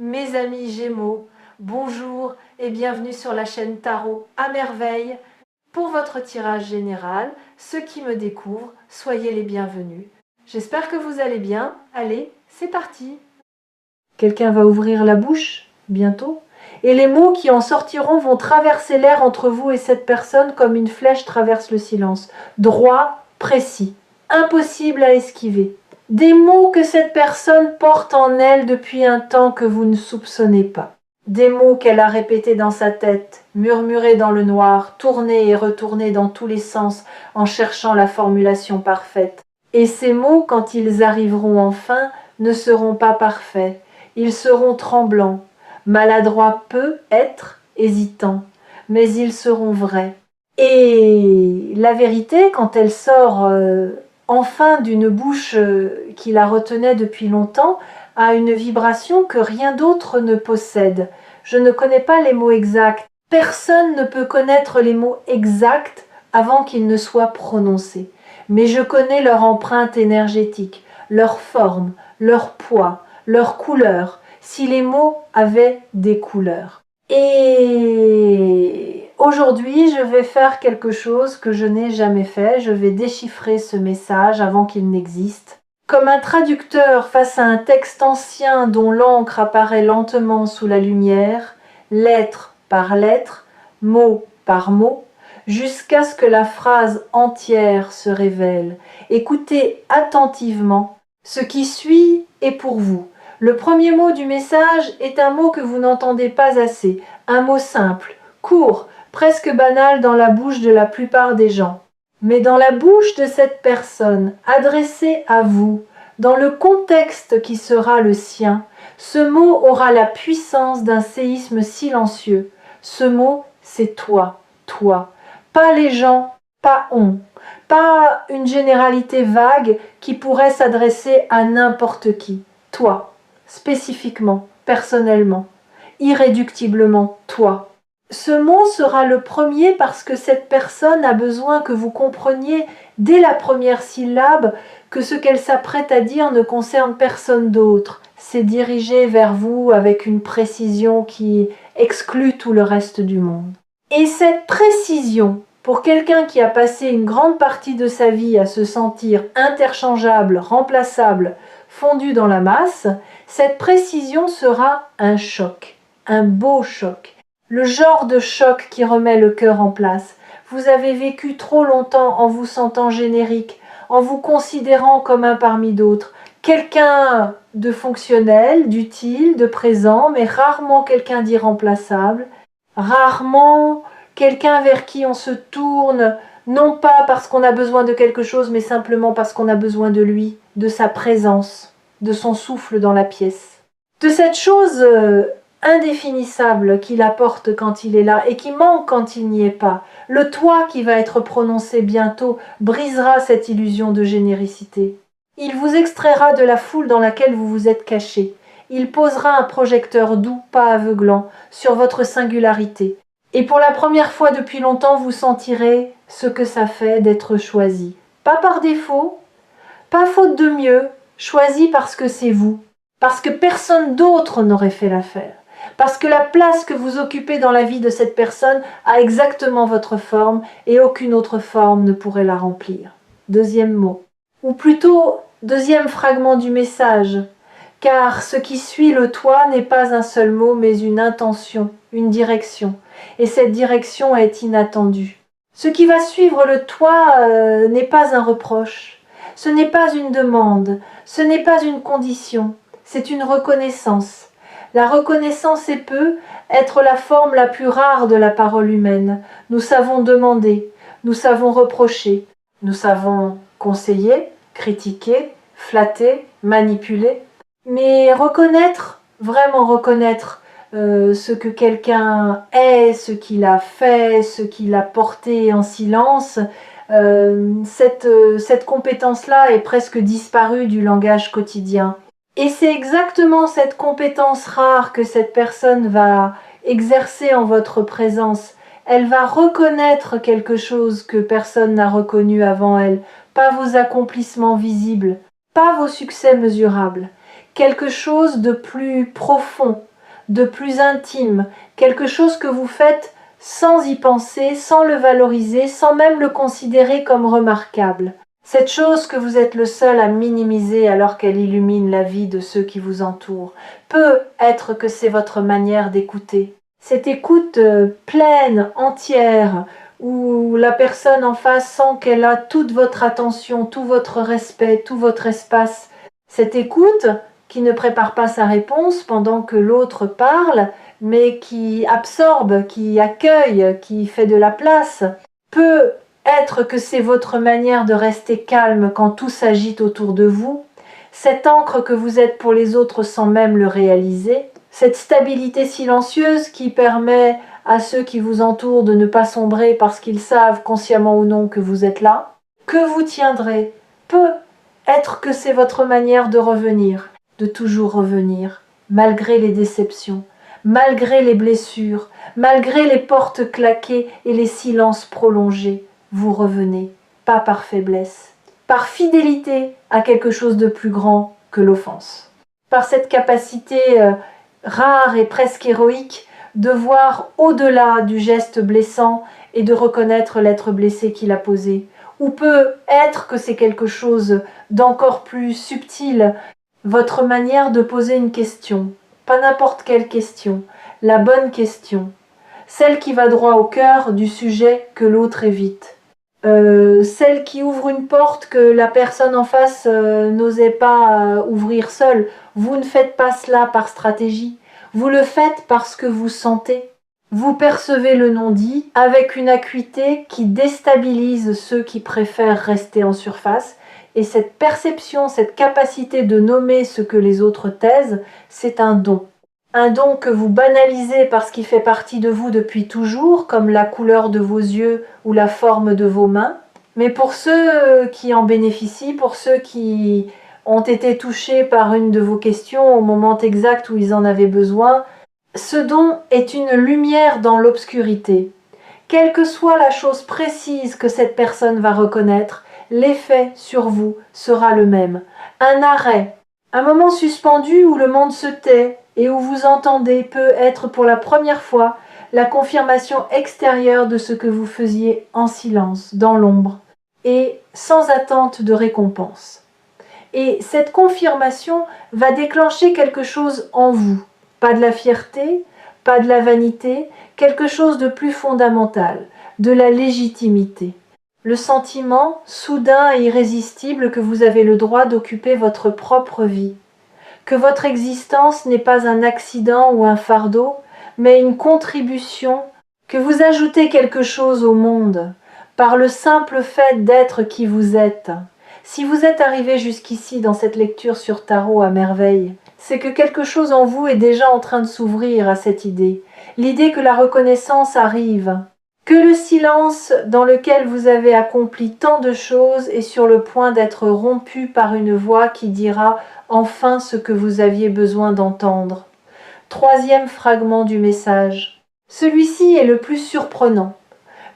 Mes amis Gémeaux, bonjour et bienvenue sur la chaîne Tarot à merveille. Pour votre tirage général, ceux qui me découvrent, soyez les bienvenus. J'espère que vous allez bien. Allez, c'est parti. Quelqu'un va ouvrir la bouche bientôt et les mots qui en sortiront vont traverser l'air entre vous et cette personne comme une flèche traverse le silence. Droit, précis, impossible à esquiver. Des mots que cette personne porte en elle depuis un temps que vous ne soupçonnez pas. Des mots qu'elle a répétés dans sa tête, murmurés dans le noir, tournés et retournés dans tous les sens en cherchant la formulation parfaite. Et ces mots, quand ils arriveront enfin, ne seront pas parfaits. Ils seront tremblants, maladroits peut-être, hésitants, mais ils seront vrais. Et la vérité, quand elle sort enfin d'une bouche qui la retenait depuis longtemps, a une vibration que rien d'autre ne possède. Je ne connais pas les mots exacts. Personne ne peut connaître les mots exacts avant qu'ils ne soient prononcés. Mais je connais leur empreinte énergétique, leur forme, leur poids, leur couleur, si les mots avaient des couleurs. Et aujourd'hui, je vais faire quelque chose que je n'ai jamais fait. Je vais déchiffrer ce message avant qu'il n'existe. Comme un traducteur face à un texte ancien dont l'encre apparaît lentement sous la lumière, lettre par lettre, mot par mot, jusqu'à ce que la phrase entière se révèle. Écoutez attentivement. Ce qui suit est pour vous. Le premier mot du message est un mot que vous n'entendez pas assez, un mot simple, court, presque banal dans la bouche de la plupart des gens. Mais dans la bouche de cette personne, adressée à vous, dans le contexte qui sera le sien, ce mot aura la puissance d'un séisme silencieux. Ce mot, c'est toi, toi. Pas les gens, pas on. Pas une généralité vague qui pourrait s'adresser à n'importe qui. Toi, spécifiquement, personnellement, irréductiblement, toi. Ce mot sera le premier parce que cette personne a besoin que vous compreniez dès la première syllabe que ce qu'elle s'apprête à dire ne concerne personne d'autre. C'est dirigé vers vous avec une précision qui exclut tout le reste du monde. Et cette précision, pour quelqu'un qui a passé une grande partie de sa vie à se sentir interchangeable, remplaçable, fondu dans la masse, cette précision sera un choc, un beau choc. Le genre de choc qui remet le cœur en place. Vous avez vécu trop longtemps en vous sentant générique, en vous considérant comme un parmi d'autres. Quelqu'un de fonctionnel, d'utile, de présent, mais rarement quelqu'un d'irremplaçable. Rarement quelqu'un vers qui on se tourne, non pas parce qu'on a besoin de quelque chose, mais simplement parce qu'on a besoin de lui, de sa présence, de son souffle dans la pièce. De cette chose indéfinissable qu'il apporte quand il est là et qui manque quand il n'y est pas. Le toi qui va être prononcé bientôt brisera cette illusion de généricité. Il vous extraira de la foule dans laquelle vous vous êtes caché. Il posera un projecteur doux, pas aveuglant, sur votre singularité. Et pour la première fois depuis longtemps, vous sentirez ce que ça fait d'être choisi. Pas par défaut, pas faute de mieux, choisi parce que c'est vous. Parce que personne d'autre n'aurait fait l'affaire. Parce que la place que vous occupez dans la vie de cette personne a exactement votre forme et aucune autre forme ne pourrait la remplir. Deuxième mot. Ou plutôt, deuxième fragment du message. Car ce qui suit le toi n'est pas un seul mot, mais une intention, une direction. Et cette direction est inattendue. Ce qui va suivre le toi n'est pas un reproche. Ce n'est pas une demande. Ce n'est pas une condition. C'est une reconnaissance. La reconnaissance peut être la forme la plus rare de la parole humaine. Nous savons demander, nous savons reprocher, nous savons conseiller, critiquer, flatter, manipuler. Mais reconnaître, vraiment reconnaître ce que quelqu'un est, ce qu'il a fait, ce qu'il a porté en silence, cette compétence-là est presque disparue du langage quotidien. Et c'est exactement cette compétence rare que cette personne va exercer en votre présence. Elle va reconnaître quelque chose que personne n'a reconnu avant elle, pas vos accomplissements visibles, pas vos succès mesurables. quelque chose de plus profond, de plus intime, quelque chose que vous faites sans y penser, sans le valoriser, sans même le considérer comme remarquable. Cette chose que vous êtes le seul à minimiser alors qu'elle illumine la vie de ceux qui vous entourent. Peut être que c'est votre manière d'écouter. Cette écoute pleine, entière, où la personne en face sent qu'elle a toute votre attention, tout votre respect, tout votre espace. Cette écoute qui ne prépare pas sa réponse pendant que l'autre parle, mais qui absorbe, qui accueille, qui fait de la place, peut être que c'est votre manière de rester calme quand tout s'agite autour de vous, cette ancre que vous êtes pour les autres sans même le réaliser, cette stabilité silencieuse qui permet à ceux qui vous entourent de ne pas sombrer parce qu'ils savent, consciemment ou non, que vous êtes là, que vous tiendrez, peut être que c'est votre manière de revenir, de toujours revenir, malgré les déceptions, malgré les blessures, malgré les portes claquées et les silences prolongés. Vous revenez, pas par faiblesse, par fidélité à quelque chose de plus grand que l'offense. Par cette capacité rare et presque héroïque de voir au-delà du geste blessant et de reconnaître l'être blessé qui l'a posé. Ou peut être que c'est quelque chose d'encore plus subtil, votre manière de poser une question, pas n'importe quelle question, la bonne question, celle qui va droit au cœur du sujet que l'autre évite. Celle qui ouvre une porte que la personne en face n'osait pas ouvrir seule. Vous ne faites pas cela par stratégie, vous le faites parce que vous sentez. Vous percevez le non-dit avec une acuité qui déstabilise ceux qui préfèrent rester en surface, et cette perception, cette capacité de nommer ce que les autres taisent, c'est un don. Un don que vous banalisez parce qu'il fait partie de vous depuis toujours, comme la couleur de vos yeux ou la forme de vos mains. Mais pour ceux qui en bénéficient, pour ceux qui ont été touchés par une de vos questions au moment exact où ils en avaient besoin, ce don est une lumière dans l'obscurité. Quelle que soit la chose précise que cette personne va reconnaître, l'effet sur vous sera le même. Un arrêt, un moment suspendu où le monde se tait, et où vous entendez peut être pour la première fois la confirmation extérieure de ce que vous faisiez en silence, dans l'ombre, et sans attente de récompense. Et cette confirmation va déclencher quelque chose en vous, pas de la fierté, pas de la vanité, quelque chose de plus fondamental, de la légitimité. Le sentiment, soudain et irrésistible, que vous avez le droit d'occuper votre propre vie, que votre existence n'est pas un accident ou un fardeau, mais une contribution, que vous ajoutez quelque chose au monde, par le simple fait d'être qui vous êtes. Si vous êtes arrivé jusqu'ici dans cette lecture sur Tarot à merveille, c'est que quelque chose en vous est déjà en train de s'ouvrir à cette idée, l'idée que la reconnaissance arrive, que le silence dans lequel vous avez accompli tant de choses est sur le point d'être rompu par une voix qui dira enfin ce que vous aviez besoin d'entendre. Troisième fragment du message. Celui-ci est le plus surprenant,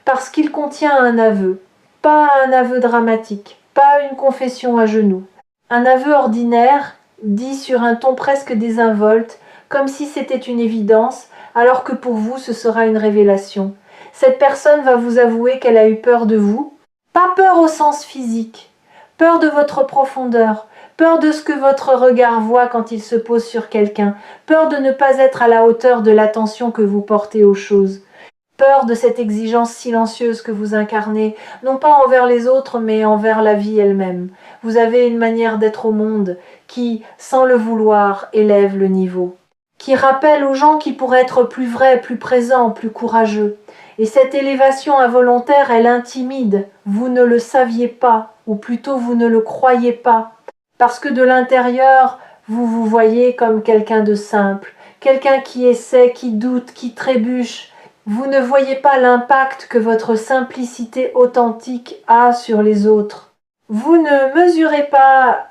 parce qu'il contient un aveu, pas un aveu dramatique, pas une confession à genoux. Un aveu ordinaire, dit sur un ton presque désinvolte, comme si c'était une évidence, alors que pour vous ce sera une révélation. Cette personne va vous avouer qu'elle a eu peur de vous, pas peur au sens physique, peur de votre profondeur, peur de ce que votre regard voit quand il se pose sur quelqu'un, peur de ne pas être à la hauteur de l'attention que vous portez aux choses, peur de cette exigence silencieuse que vous incarnez, non pas envers les autres, mais envers la vie elle-même. Vous avez une manière d'être au monde qui, sans le vouloir, élève le niveau, qui rappelle aux gens qui pourraient être plus vrais, plus présents, plus courageux. Et cette élévation involontaire, elle intimide. Vous ne le saviez pas, ou plutôt vous ne le croyez pas. Parce que de l'intérieur, vous vous voyez comme quelqu'un de simple, quelqu'un qui essaie, qui doute, qui trébuche. Vous ne voyez pas l'impact que votre simplicité authentique a sur les autres. Vous ne mesurez pas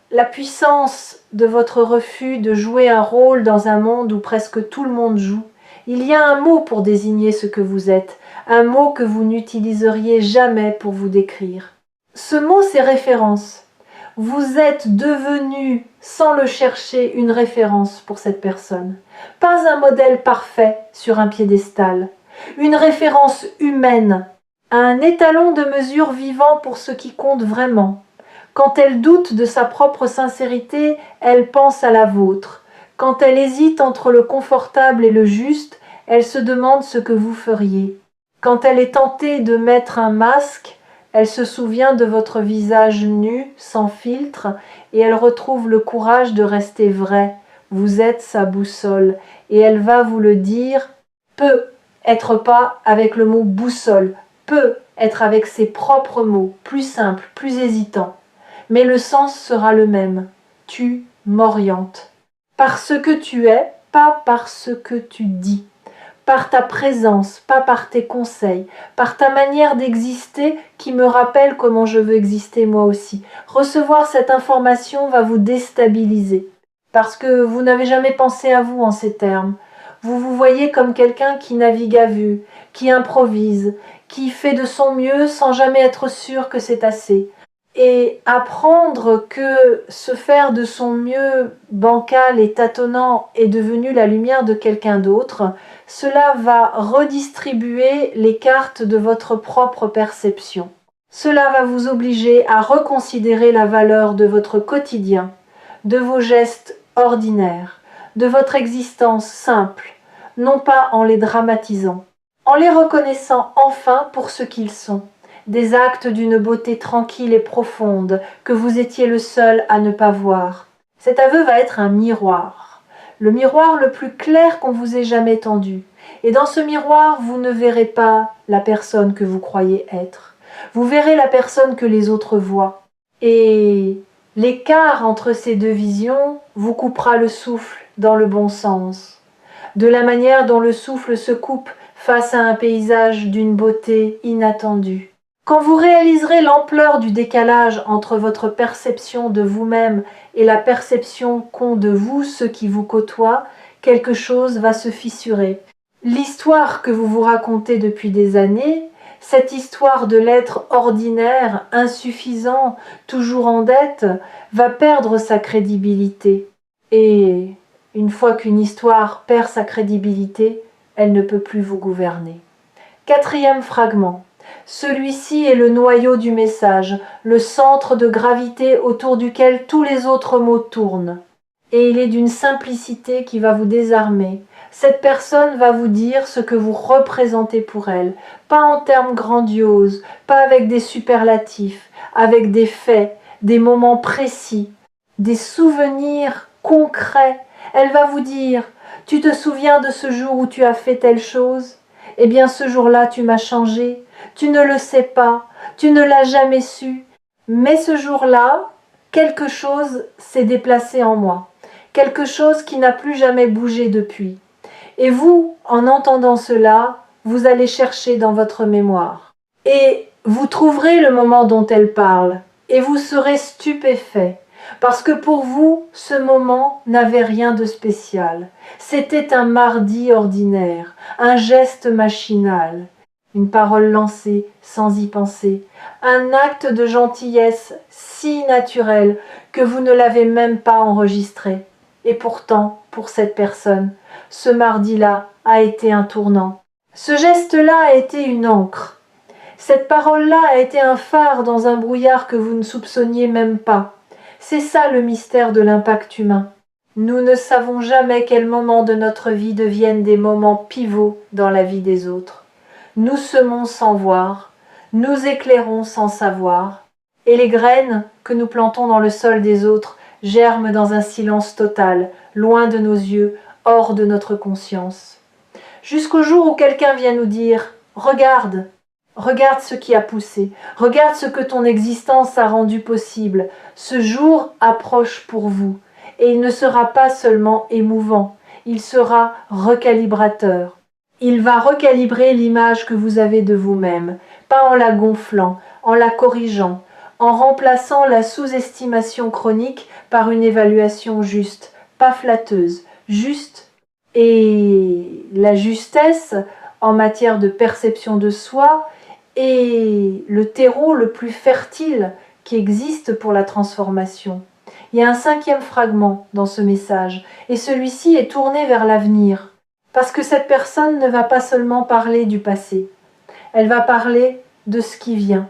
la puissance de votre refus de jouer un rôle dans un monde où presque tout le monde joue. Il y a un mot pour désigner ce que vous êtes, un mot que vous n'utiliseriez jamais pour vous décrire. Ce mot, c'est référence. Vous êtes devenu, sans le chercher, une référence pour cette personne. Pas un modèle parfait sur un piédestal, une référence humaine, un étalon de mesure vivant pour ce qui compte vraiment. Quand elle doute de sa propre sincérité, elle pense à la vôtre. Quand elle hésite entre le confortable et le juste, elle se demande ce que vous feriez. Quand elle est tentée de mettre un masque, elle se souvient de votre visage nu, sans filtre, et elle retrouve le courage de rester vraie. Vous êtes sa boussole, et elle va vous le dire, peut être pas avec le mot boussole, peut être avec ses propres mots, plus simples, plus hésitants. Mais le sens sera le même. Tu m'orientes. Par ce que tu es, pas par ce que tu dis. Par ta présence, pas par tes conseils, par ta manière d'exister qui me rappelle comment je veux exister moi aussi. Recevoir cette information va vous déstabiliser, parce que vous n'avez jamais pensé à vous en ces termes. Vous vous voyez comme quelqu'un qui navigue à vue, qui improvise, qui fait de son mieux sans jamais être sûr que c'est assez. Et apprendre que se faire de son mieux bancal et tâtonnant est devenu la lumière de quelqu'un d'autre, cela va redistribuer les cartes de votre propre perception. Cela va vous obliger à reconsidérer la valeur de votre quotidien, de vos gestes ordinaires, de votre existence simple, non pas en les dramatisant, en les reconnaissant enfin pour ce qu'ils sont. Des actes d'une beauté tranquille et profonde que vous étiez le seul à ne pas voir. Cet aveu va être un miroir, le miroir le plus clair qu'on vous ait jamais tendu. Et dans ce miroir, vous ne verrez pas la personne que vous croyez être. Vous verrez la personne que les autres voient. Et l'écart entre ces deux visions vous coupera le souffle dans le bon sens. De la manière dont le souffle se coupe face à un paysage d'une beauté inattendue. Quand vous réaliserez l'ampleur du décalage entre votre perception de vous-même et la perception qu'ont de vous ceux qui vous côtoient, quelque chose va se fissurer. L'histoire que vous vous racontez depuis des années, cette histoire de l'être ordinaire, insuffisant, toujours en dette, va perdre sa crédibilité. Et une fois qu'une histoire perd sa crédibilité, elle ne peut plus vous gouverner. Quatrième fragment. Celui-ci est le noyau du message, le centre de gravité autour duquel tous les autres mots tournent. Et il est d'une simplicité qui va vous désarmer. Cette personne va vous dire ce que vous représentez pour elle, pas en termes grandioses, pas avec des superlatifs, avec des faits, des moments précis, des souvenirs concrets. Elle va vous dire « Tu te souviens de ce jour où tu as fait telle chose ? Eh bien ce jour-là tu m'as changé. Tu ne le sais pas, tu ne l'as jamais su. Mais ce jour-là, quelque chose s'est déplacé en moi. Quelque chose qui n'a plus jamais bougé depuis. Et vous, en entendant cela, vous allez chercher dans votre mémoire. Et vous trouverez le moment dont elle parle. Et vous serez stupéfait. Parce que pour vous, ce moment n'avait rien de spécial. C'était un mardi ordinaire, un geste machinal, une parole lancée sans y penser, un acte de gentillesse si naturel que vous ne l'avez même pas enregistré. Et pourtant, pour cette personne, ce mardi-là a été un tournant. Ce geste-là a été une encre. Cette parole-là a été un phare dans un brouillard que vous ne soupçonniez même pas. C'est ça le mystère de l'impact humain. Nous ne savons jamais quels moments de notre vie deviennent des moments pivots dans la vie des autres. Nous semons sans voir, nous éclairons sans savoir, et les graines que nous plantons dans le sol des autres germent dans un silence total, loin de nos yeux, hors de notre conscience. Jusqu'au jour où quelqu'un vient nous dire « Regarde !» Regarde ce qui a poussé, regarde ce que ton existence a rendu possible. Ce jour approche pour vous, et il ne sera pas seulement émouvant, il sera recalibrateur. Il va recalibrer l'image que vous avez de vous-même, pas en la gonflant, en la corrigeant, en remplaçant la sous-estimation chronique par une évaluation juste, pas flatteuse, juste. Et la justesse, en matière de perception de soi, est le terreau le plus fertile qui existe pour la transformation. Il y a un 5e fragment dans ce message, et celui-ci est tourné vers l'avenir, parce que cette personne ne va pas seulement parler du passé, elle va parler de ce qui vient.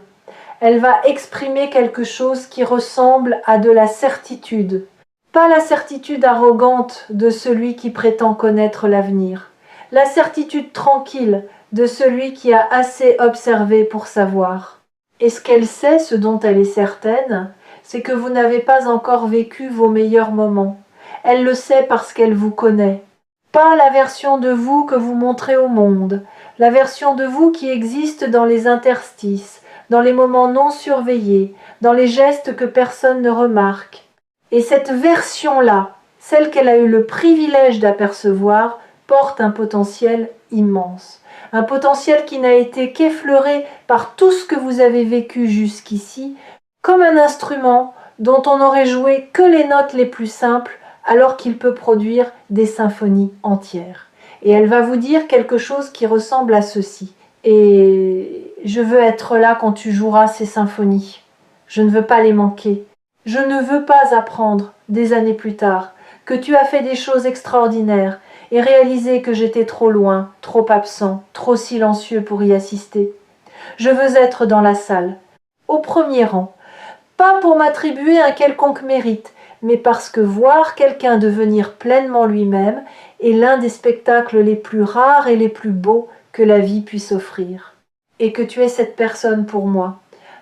Elle va exprimer quelque chose qui ressemble à de la certitude, pas la certitude arrogante de celui qui prétend connaître l'avenir, la certitude tranquille de celui qui a assez observé pour savoir. Et ce qu'elle sait, ce dont elle est certaine, c'est que vous n'avez pas encore vécu vos meilleurs moments. Elle le sait parce qu'elle vous connaît. Pas la version de vous que vous montrez au monde, la version de vous qui existe dans les interstices, dans les moments non surveillés, dans les gestes que personne ne remarque. Et cette version-là, celle qu'elle a eu le privilège d'apercevoir, porte un potentiel immense. Un potentiel qui n'a été qu'effleuré par tout ce que vous avez vécu jusqu'ici, comme un instrument dont on n'aurait joué que les notes les plus simples, alors qu'il peut produire des symphonies entières. Et elle va vous dire quelque chose qui ressemble à ceci. Et je veux être là quand tu joueras ces symphonies. Je ne veux pas les manquer. Je ne veux pas apprendre, des années plus tard, que tu as fait des choses extraordinaires et réaliser que j'étais trop loin, trop absent, trop silencieux pour y assister. Je veux être dans la salle, au premier rang, pas pour m'attribuer un quelconque mérite, mais parce que voir quelqu'un devenir pleinement lui-même est l'un des spectacles les plus rares et les plus beaux que la vie puisse offrir. Et que tu es cette personne pour moi.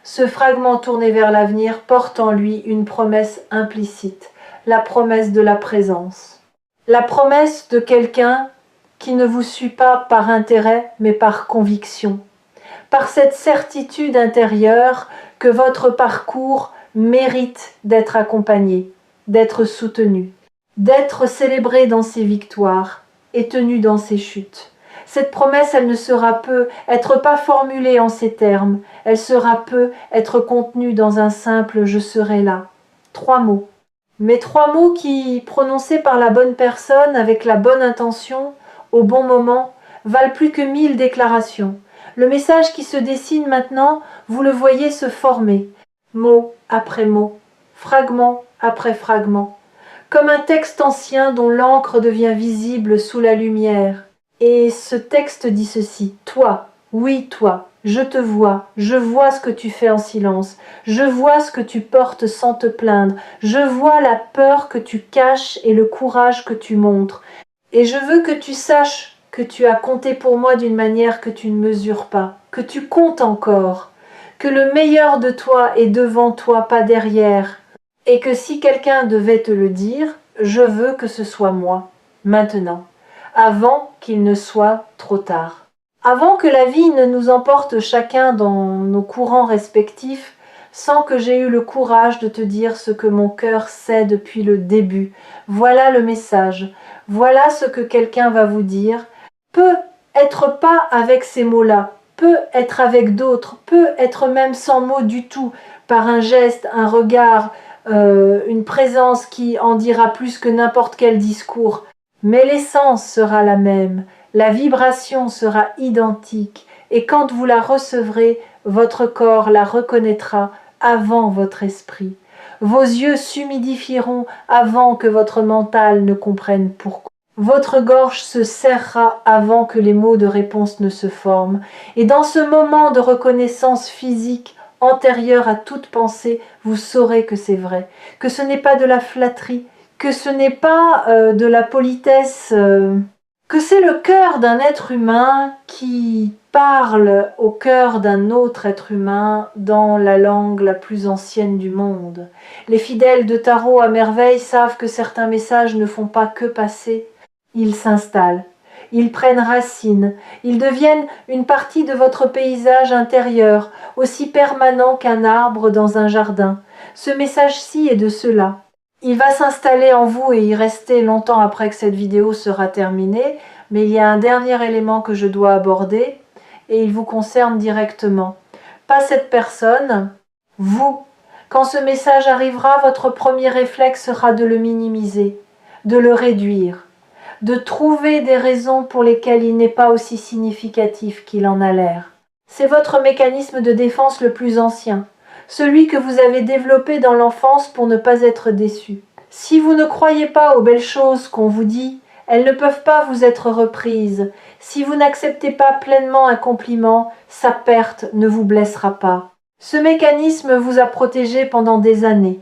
Ce fragment tourné vers l'avenir porte en lui une promesse implicite, la promesse de la présence. La promesse de quelqu'un qui ne vous suit pas par intérêt, mais par conviction. Par cette certitude intérieure que votre parcours mérite d'être accompagné, d'être soutenu, d'être célébré dans ses victoires et tenu dans ses chutes. Cette promesse, elle ne sera peu être pas formulée en ces termes, elle sera peu être contenue dans un simple « je serai là ». 3 mots. Mais 3 mots qui, prononcés par la bonne personne, avec la bonne intention, au bon moment, valent plus que 1000 déclarations. Le message qui se dessine maintenant, vous le voyez se former, mot après mot, fragment après fragment, comme un texte ancien dont l'encre devient visible sous la lumière. Et ce texte dit ceci: toi, oui toi, je te vois, je vois ce que tu fais en silence, je vois ce que tu portes sans te plaindre, je vois la peur que tu caches et le courage que tu montres. Et je veux que tu saches que tu as compté pour moi d'une manière que tu ne mesures pas, que tu comptes encore, que le meilleur de toi est devant toi, pas derrière, et que si quelqu'un devait te le dire, je veux que ce soit moi, maintenant, avant qu'il ne soit trop tard. Avant que la vie ne nous emporte chacun dans nos courants respectifs, sans que j'aie eu le courage de te dire ce que mon cœur sait depuis le début. Voilà le message, voilà ce que quelqu'un va vous dire. Peut être pas avec ces mots-là, peut être avec d'autres, peut être même sans mots du tout, par un geste, un regard, une présence qui en dira plus que n'importe quel discours. Mais l'essence sera la même, la vibration sera identique, et quand vous la recevrez, votre corps la reconnaîtra avant votre esprit. Vos yeux s'humidifieront avant que votre mental ne comprenne pourquoi. Votre gorge se serrera avant que les mots de réponse ne se forment. Et dans ce moment de reconnaissance physique antérieure à toute pensée, vous saurez que c'est vrai, que ce n'est pas de la flatterie, que ce n'est pas de la politesse, que c'est le cœur d'un être humain qui parle au cœur d'un autre être humain dans la langue la plus ancienne du monde. Les fidèles de tarot à merveille savent que certains messages ne font pas que passer, ils s'installent, ils prennent racine, ils deviennent une partie de votre paysage intérieur, aussi permanent qu'un arbre dans un jardin. Ce message-ci est de cela. Il va s'installer en vous et y rester longtemps après que cette vidéo sera terminée, mais il y a un dernier élément que je dois aborder et il vous concerne directement. Pas cette personne, vous. Quand ce message arrivera, votre premier réflexe sera de le minimiser, de le réduire, de trouver des raisons pour lesquelles il n'est pas aussi significatif qu'il en a l'air. C'est votre mécanisme de défense le plus ancien. celui que vous avez développé dans l'enfance pour ne pas être déçu. Si vous ne croyez pas aux belles choses qu'on vous dit, elles ne peuvent pas vous être reprises. Si vous n'acceptez pas pleinement un compliment, sa perte ne vous blessera pas. Ce mécanisme vous a protégé pendant des années.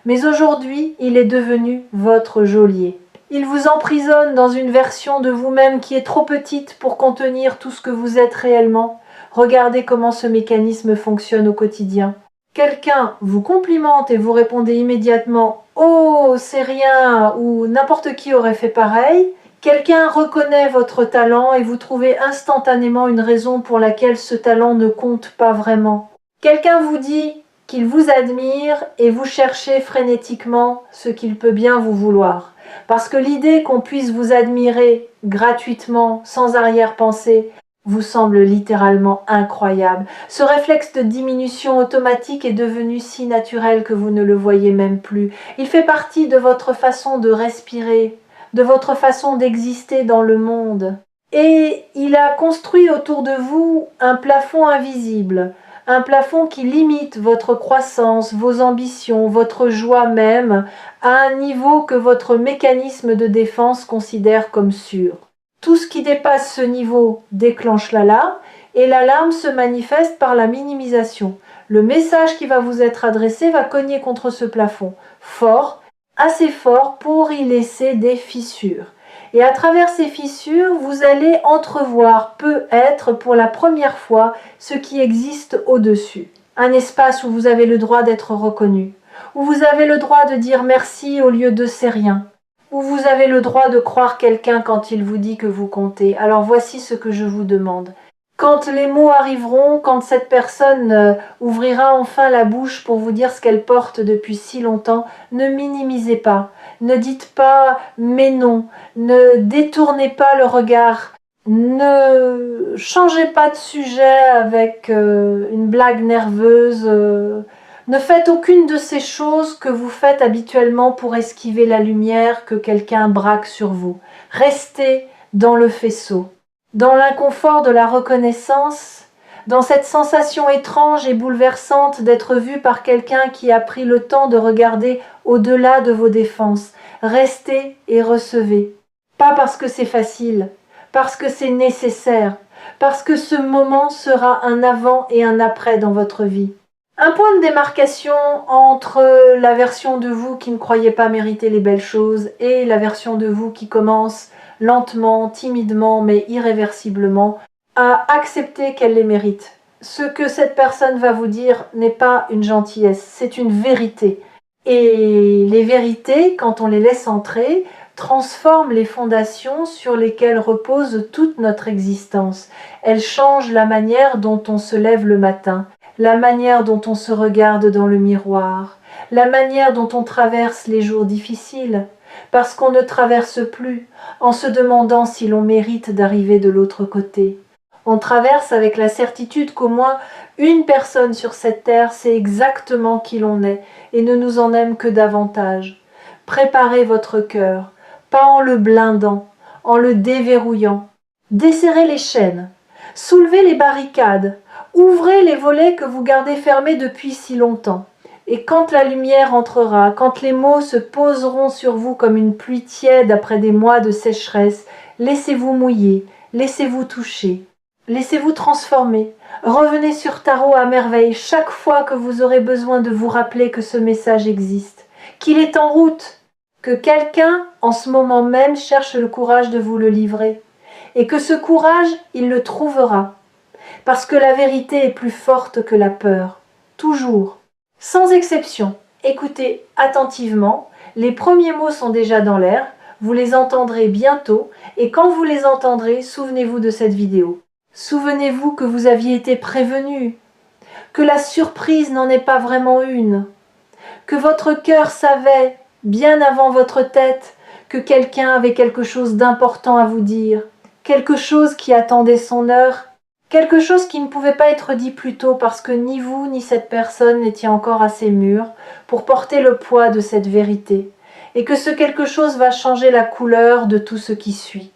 Mais aujourd'hui, il est devenu votre geôlier. Il vous emprisonne dans une version de vous-même qui est trop petite pour contenir tout ce que vous êtes réellement. Regardez comment ce mécanisme fonctionne au quotidien. Quelqu'un vous complimente et vous répondez immédiatement « Oh, c'est rien » ou « N'importe qui aurait fait pareil ». Quelqu'un reconnaît votre talent et vous trouvez instantanément une raison pour laquelle ce talent ne compte pas vraiment. Quelqu'un vous dit qu'il vous admire et vous cherchez frénétiquement ce qu'il peut bien vous vouloir. Parce que l'idée qu'on puisse vous admirer gratuitement, sans arrière-pensée, vous semble littéralement incroyable. Ce réflexe de diminution automatique est devenu si naturel que vous ne le voyez même plus. Il fait partie de votre façon de respirer, de votre façon d'exister dans le monde. Et il a construit autour de vous un plafond invisible, un plafond qui limite votre croissance, vos ambitions, votre joie même, à un niveau que votre mécanisme de défense considère comme sûr. Tout ce qui dépasse ce niveau déclenche l'alarme et l'alarme se manifeste par la minimisation. Le message qui va vous être adressé va cogner contre ce plafond, fort, assez fort pour y laisser des fissures. Et à travers ces fissures, vous allez entrevoir peut-être pour la première fois ce qui existe au-dessus. Un espace où vous avez le droit d'être reconnu, où vous avez le droit de dire merci au lieu de c'est rien, où vous avez le droit de croire quelqu'un quand il vous dit que vous comptez. Alors voici ce que je vous demande. Quand les mots arriveront, quand cette personne ouvrira enfin la bouche pour vous dire ce qu'elle porte depuis si longtemps, ne minimisez pas, ne dites pas « mais non », ne détournez pas le regard, ne changez pas de sujet avec une blague nerveuse, ne faites aucune de ces choses que vous faites habituellement pour esquiver la lumière que quelqu'un braque sur vous. Restez dans le faisceau. Dans l'inconfort de la reconnaissance, dans cette sensation étrange et bouleversante d'être vu par quelqu'un qui a pris le temps de regarder au-delà de vos défenses, restez et recevez. Pas parce que c'est facile, parce que c'est nécessaire, parce que ce moment sera un avant et un après dans votre vie. Un point de démarcation entre la version de vous qui ne croyait pas mériter les belles choses et la version de vous qui commence lentement, timidement, mais irréversiblement, à accepter qu'elle les mérite. Ce que cette personne va vous dire n'est pas une gentillesse, c'est une vérité. Et les vérités, quand on les laisse entrer, transforment les fondations sur lesquelles repose toute notre existence. Elles changent la manière dont on se lève le matin, la manière dont on se regarde dans le miroir, la manière dont on traverse les jours difficiles, parce qu'on ne traverse plus en se demandant si l'on mérite d'arriver de l'autre côté. On traverse avec la certitude qu'au moins une personne sur cette terre sait exactement qui l'on est et ne nous en aime que davantage. Préparez votre cœur, pas en le blindant, en le déverrouillant. Desserrez les chaînes, soulevez les barricades, ouvrez les volets que vous gardez fermés depuis si longtemps. Et quand la lumière entrera, quand les mots se poseront sur vous comme une pluie tiède après des mois de sécheresse, laissez-vous mouiller, laissez-vous toucher, laissez-vous transformer. Revenez sur Tarot à merveille chaque fois que vous aurez besoin de vous rappeler que ce message existe, qu'il est en route, que quelqu'un, en ce moment même, cherche le courage de vous le livrer, et que ce courage, il le trouvera, parce que la vérité est plus forte que la peur, toujours. Sans exception, écoutez attentivement, les premiers mots sont déjà dans l'air, vous les entendrez bientôt et quand vous les entendrez, souvenez-vous de cette vidéo. Souvenez-vous que vous aviez été prévenu, que la surprise n'en est pas vraiment une, que votre cœur savait, bien avant votre tête, que quelqu'un avait quelque chose d'important à vous dire, quelque chose qui attendait son heure, quelque chose qui ne pouvait pas être dit plus tôt parce que ni vous ni cette personne n'étiez encore assez mûrs pour porter le poids de cette vérité, et que ce quelque chose va changer la couleur de tout ce qui suit.